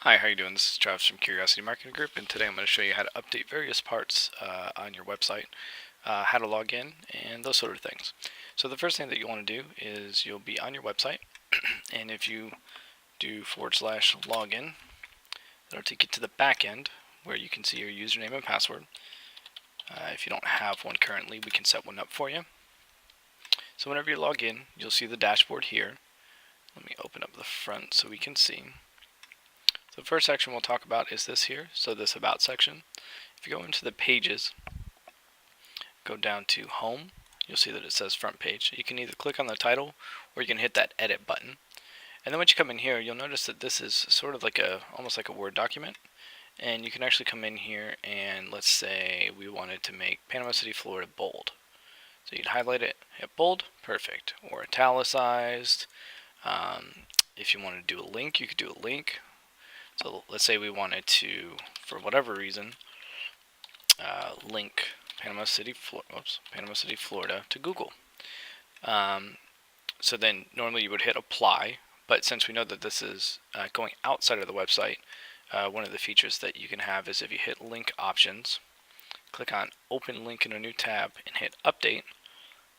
Hi, how you doing? This is Travis from Curiosity Marketing Group, and today I'm going to show you how to update various parts on your website, how to log in, and those sort of things. So the first thing that you want to do is you'll be on your website, and if you do /login, that'll take you to the back end where you can see your username and password. If you don't have one currently, we can set one up for you. So whenever you log in, you'll see the dashboard here. Let me open up the front so we can see. So the first section we'll talk about is this here, so this About section. If you go into the pages, go down to Home, you'll see that it says Front Page. You can either click on the title or you can hit that Edit button. And then once you come in here, you'll notice that this is sort of like almost like a Word document. And you can actually come in here and let's say we wanted to make Panama City, Florida bold. So you'd highlight it, hit bold, perfect, or italicized. If you want to do a link, you could do a link. So let's say we wanted to, for whatever reason, link Panama City, Florida to Google. So then normally you would hit apply, but since we know that this is going outside of the website, one of the features that you can have is if you hit link options, click on open link in a new tab and hit update,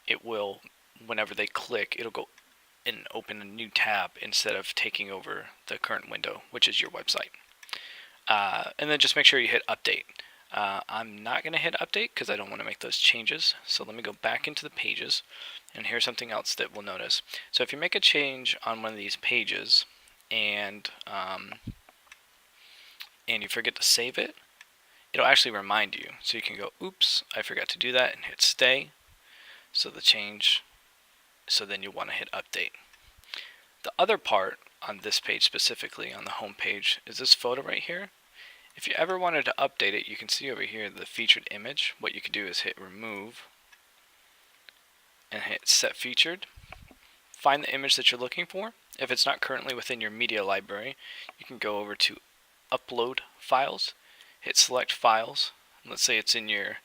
it will, whenever they click, it'll go and open a new tab instead of taking over the current window, which is your website. And then just make sure you hit update. I'm not going to hit update because I don't want to make those changes. So let me go back into the pages, and here's something else that we'll notice. So if you make a change on one of these pages and you forget to save it, it'll actually remind you. So you can go, oops, I forgot to do that, and hit stay. So the change, so then you want to hit update. The other part on this page specifically, on the home page, is this photo right here. If you ever wanted to update it, you can see over here the featured image. What you could do is hit remove and hit set featured. Find the image that you're looking for. If it's not currently within your media library, you can go over to upload files, hit select files. Let's say it's in your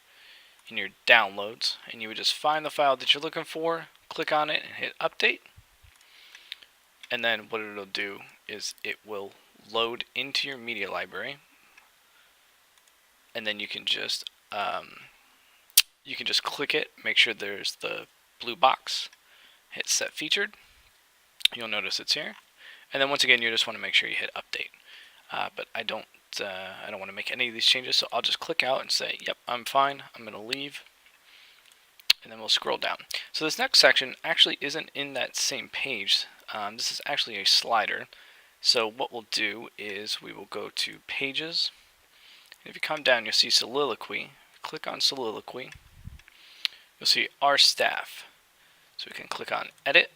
downloads, and you would just find the file that you're looking for, click on it and hit update. And then what it'll do is it will load into your media library, and then you can just click it, make sure there's the blue box, hit set featured. You'll notice it's here, and then once again you just want to make sure you hit update. But I don't want to make any of these changes, so I'll just click out and say, yep, I'm fine. I'm going to leave, and then we'll scroll down. So this next section actually isn't in that same page. This is actually a slider. So what we'll do is we will go to pages. If you come down, you'll see soliloquy. Click on soliloquy. You'll see our staff. So we can click on edit.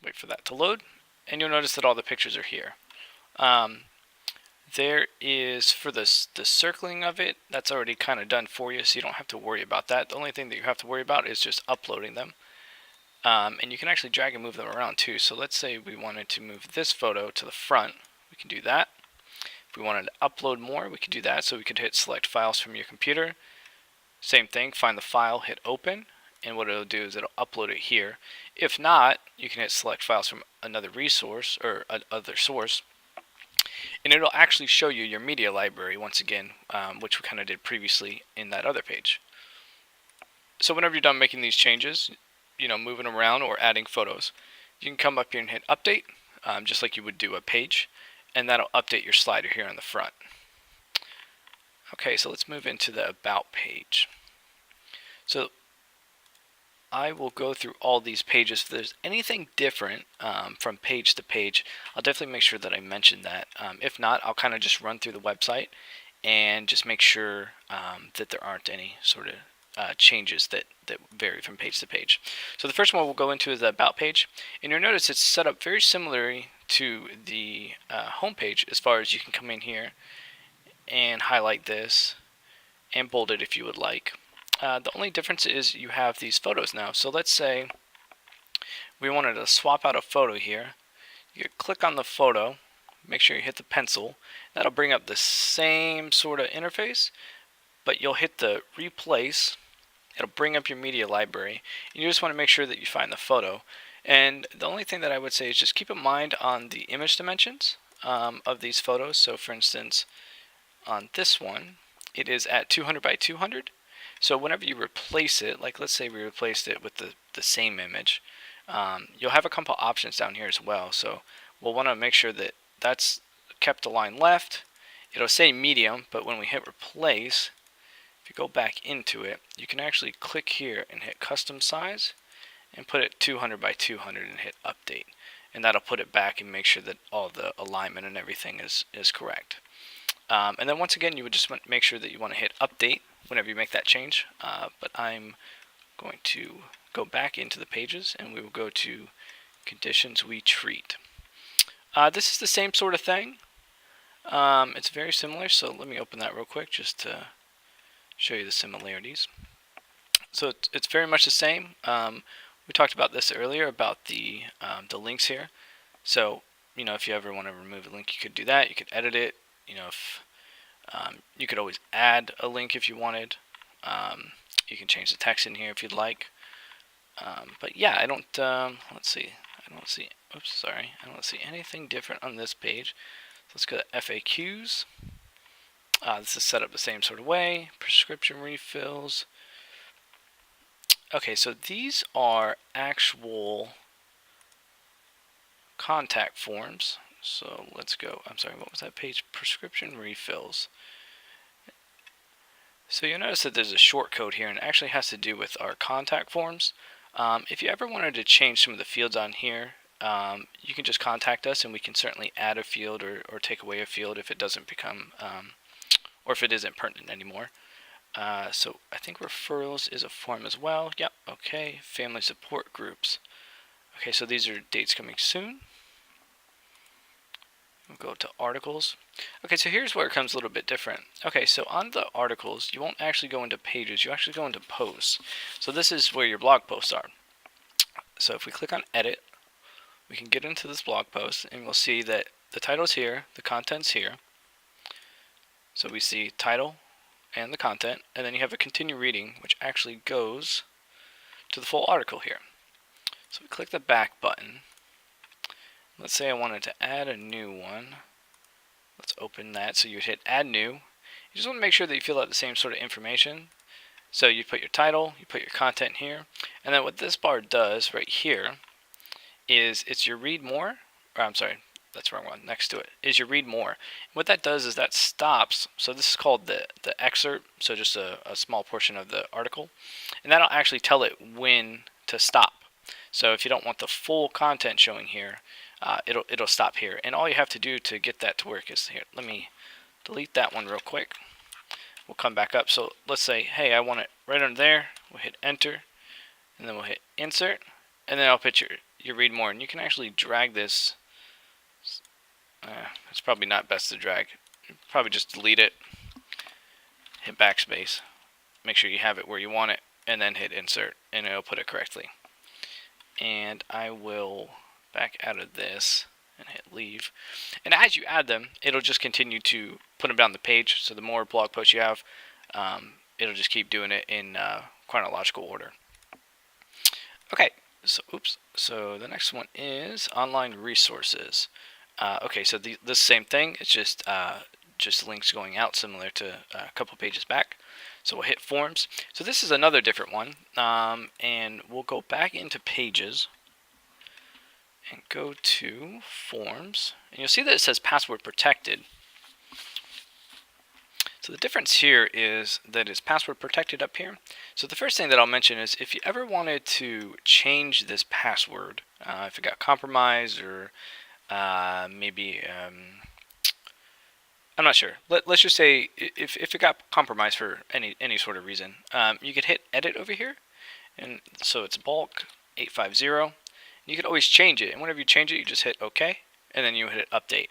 Wait for that to load. And you'll notice that all the pictures are here. There is, for the circling of it, that's already kind of done for you, so you don't have to worry about that. The only thing that you have to worry about is just uploading them. And you can actually drag and move them around too. So let's say we wanted to move this photo to the front. We can do that. If we wanted to upload more, we could do that. So we could hit select files from your computer. Same thing, find the file, hit open, and what it'll do is it'll upload it here. If not, you can hit select files from another resource or other source, and it'll actually show you your media library once again, which we kind of did previously in that other page. So whenever you're done making these changes, moving around or adding photos, you can come up here and hit update, just like you would do a page, and that'll update your slider here on the front. Okay, so let's move into the About page. So I will go through all these pages. If there's anything different from page to page, I'll definitely make sure that I mention that. If not, I'll kind of just run through the website and just make sure that there aren't any sort of changes that vary from page to page. So the first one we'll go into is the About page, and you'll notice it's set up very similarly to the home page as far as you can come in here and highlight this and bold it if you would like. The only difference is you have these photos now. So let's say we wanted to swap out a photo here. You click on the photo, make sure you hit the pencil. That'll bring up the same sort of interface, but you'll hit the replace. It'll bring up your media library. And you just want to make sure that you find the photo. And the only thing that I would say is just keep in mind on the image dimensions of these photos. So for instance, on this one, it is at 200 by 200. So whenever you replace it, like let's say we replaced it with the same image, you'll have a couple options down here as well. So we'll want to make sure that that's kept aligned left. It'll say medium, but when we hit replace, if you go back into it, you can actually click here and hit custom size and put it 200 by 200 and hit update. And that'll put it back and make sure that all the alignment and everything is correct. And then once again, you would just want to make sure that you want to hit update whenever you make that change. But I'm going to go back into the pages and we will go to conditions we treat. This is the same sort of thing. It's very similar, so let me open that real quick just to show you the similarities. So it's very much the same. We talked about this earlier about the links here. So if you ever want to remove a link, you could do that. You could edit it. If you could always add a link if you wanted. You can change the text in here if you'd like. But yeah, I don't. Let's see. I don't see. Oops, sorry. I don't see anything different on this page. So let's go to FAQs. This is set up the same sort of way. Prescription refills. Okay, so these are actual contact forms. So let's go. I'm sorry, what was that page? Prescription refills. So you'll notice that there's a short code here, and it actually has to do with our contact forms. If you ever wanted to change some of the fields on here, you can just contact us, and we can certainly add a field or take away a field if it doesn't become, or if it isn't pertinent anymore. So I think referrals is a form as well. Yep, okay. Family support groups. Okay, so these are dates coming soon. We'll go to articles. Okay, so here's where it comes a little bit different. Okay, so on the articles, you won't actually go into pages, you actually go into posts. So this is where your blog posts are. So if we click on edit, we can get into this blog post and we'll see that the title's here, the content's here. So we see title and the content, and then you have a continue reading, which actually goes to the full article here. So we click the back button. Let's say I wanted to add a new one. Let's open that. So you hit add new. You just want to make sure that you fill out the same sort of information. So you put your title, you put your content here, and then what this bar does right here is it's your read more, or I'm sorry, that's the wrong one, next to it, is your read more. What that does is that stops, so this is called the excerpt, so just a small portion of the article, and that'll actually tell it when to stop. So if you don't want the full content showing here, it'll stop here. And all you have to do to get that to work is here, let me delete that one real quick. We'll come back up. So let's say, hey, I want it right under there. We'll hit enter, and then we'll hit insert, and then I'll put your read more. And you can actually drag this. It's probably not best to drag. Probably just delete it, hit backspace, make sure you have it where you want it, and then hit insert, and it'll put it correctly. And I will back out of this and hit leave. And as you add them, it'll just continue to put them down the page. So the more blog posts you have, it'll just keep doing it in chronological order. Okay, so oops. So the next one is online resources. Okay, so this same thing. It's just links going out, similar to a couple pages back. So we'll hit forms. So this is another different one, and we'll go back into pages and go to forms, and you'll see that it says password protected. So the difference here is that it's password protected up here. So the first thing that I'll mention is if you ever wanted to change this password, if it got compromised or maybe I'm not sure. Let's just say if it got compromised for any sort of reason, you could hit edit over here, and so it's Balk 850. You could always change it, and whenever you change it, you just hit OK, and then you hit update.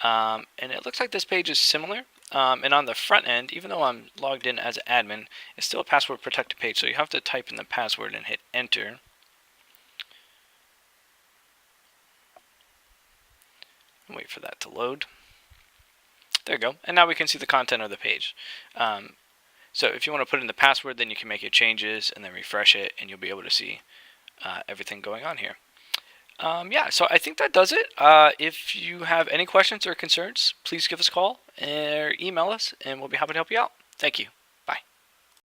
And it looks like this page is similar. And on the front end, even though I'm logged in as an admin, it's still a password protected page. So you have to type in the password and hit enter. Wait for that to load. There you go. And now we can see the content of the page. So if you want to put in the password, then you can make your changes and then refresh it, and you'll be able to see everything going on here. Yeah, so I think that does it. If you have any questions or concerns, please give us a call or email us, and we'll be happy to help you out. Thank you.